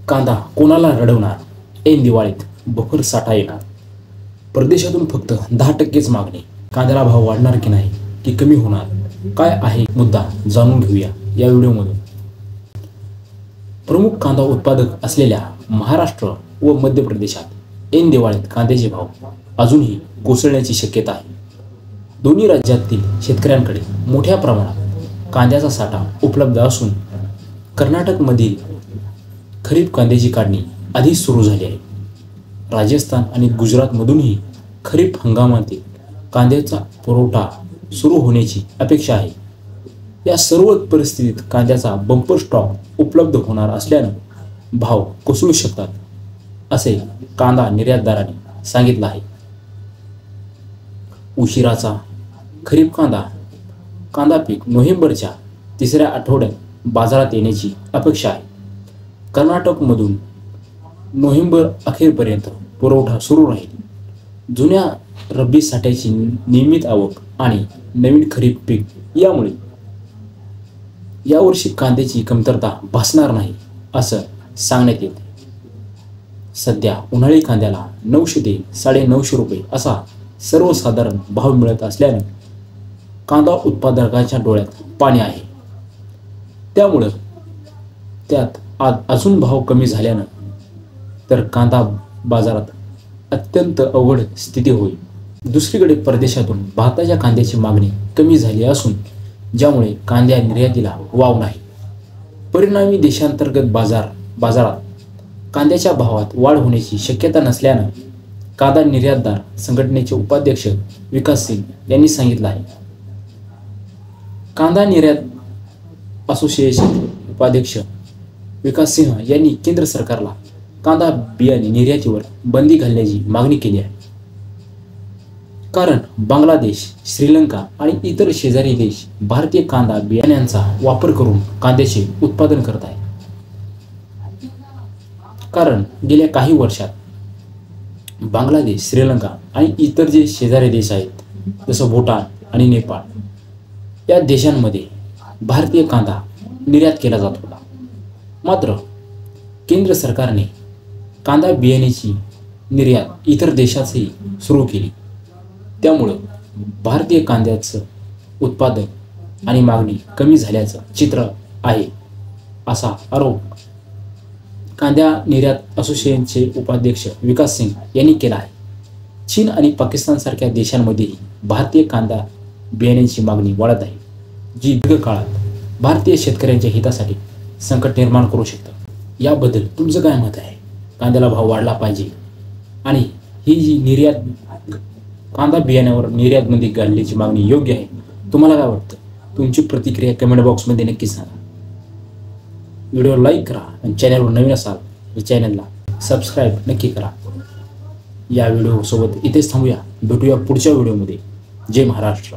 कांदा कोणाला रडवणार? ऐन दिवाळीत बफर साठा येणार. परदेशातून फक्त 10%च मागणी. कांद्याला भाव वाढणार की नाही की कमी होणार? काय आहे मुद्दा जाणून घेऊया या व्हिडिओमधून. प्रमुख कांदा उत्पादक असलेल्या महाराष्ट्र व मध्य प्रदेशात ऐन दिवाळीत कांद्याचे भाव अजूनही कोसळण्याची शक्यता आहे. दोन्ही राज्यातील शेतकऱ्यांकडे मोठ्या प्रमाणात कांद्याचा साठा उपलब्ध असून कर्नाटकमधील खरीप कांद्याची काढणी आधीच सुरू झाली आहे. राजस्थान आणि गुजरातमधूनही खरीप हंगामातील कांद्याचा पुरवठा सुरू होण्याची अपेक्षा आहे. या सर्व परिस्थितीत कांद्याचा बंपर स्टॉक उपलब्ध होणार असल्यानं भाव कोसळू शकतात, असे कांदा निर्यातदारांनी सांगितलं आहे. उशिराचा खरीप कांदा पीक नोव्हेंबरच्या तिसऱ्या आठवड्यात बाजारात येण्याची अपेक्षा आहे. कर्नाटकमधून नोव्हेंबर अखेरपर्यंत पुरवठा सुरू राहील. जुन्या रब्बी साठ्याची नियमित आवक आणि नवीन खरीप पीक यामुळे यावर्षी कांद्याची कमतरता भासणार नाही असं सांगण्यात येते. सध्या उन्हाळी कांद्याला 900 ते 950 रुपये असा सर्वसाधारण भाव मिळत असल्याने कांदा उत्पादकांच्या डोळ्यात पाणी आहे. त्यामुळं त्यात अजून भाव कमी झाल्यानं तर कांदा बाजारात अत्यंत अवघड स्थिती होईल. दुसरीकडे परदेशातून भारताच्या कांद्याची मागणी कमी झाली असून ज्यामुळे कांद्या निर्यातीला वाव नाही. परिणामी देशांतर्गत बाजारात कांद्याच्या भावात वाढ होण्याची शक्यता नसल्यानं कांदा निर्यातदार संघटनेचे उपाध्यक्ष विकास सिंग यांनी सांगितलं आहे. कांदा निर्यात असोसिएशन उपाध्यक्ष विकास सिंह यांनी केंद्र सरकारला कांदा बियाणे निर्यातीवर बंदी घालण्याची मागणी केली आहे. कारण बांगलादेश, श्रीलंका आणि इतर शेजारी देश भारतीय कांदा बियाण्यांचा वापर करून कांद्याचे उत्पादन करत आहेत. कारण गेल्या काही वर्षात बांगलादेश, श्रीलंका आणि इतर जे शेजारी देश आहेत जसं भूटान आणि नेपाळ या देशांमध्ये भारतीय कांदा निर्यात केला जात होता. मात्र केंद्र सरकारने कांदा बियाण्याची निर्यात इतर देशातही सुरू केली. त्यामुळं भारतीय कांद्याचं उत्पादन आणि मागणी कमी झाल्याचं चित्र आहे, असा आरोप कांदा निर्यात असोसिएशनचे उपाध्यक्ष विकास सिंग यांनी केला आहे. चीन आणि पाकिस्तानसारख्या देशांमध्येही भारतीय कांदा बियाण्यांची मागणी वाढत आहे, जी दीर्घकाळात भारतीय शेतकऱ्यांच्या हितासाठी संकट निर्माण करू शकतं. याबद्दल तुमचं काय मत आहे? कांद्याला भाव वाढला पाहिजे आणि ही जी कांदा बियाण्यावर निर्यात बंदी घालण्याची मागणी योग्य आहे? तुम्हाला काय वाटतं? तुमची प्रतिक्रिया कमेंट बॉक्समध्ये नक्की सांगा. व्हिडिओ लाईक करा आणि चॅनलवर नवीन असाल तर चॅनलला सबस्क्राईब नक्की करा. या व्हिडिओसोबत इथेच थांबूया. भेटूया पुढच्या व्हिडिओमध्ये. जय महाराष्ट्र.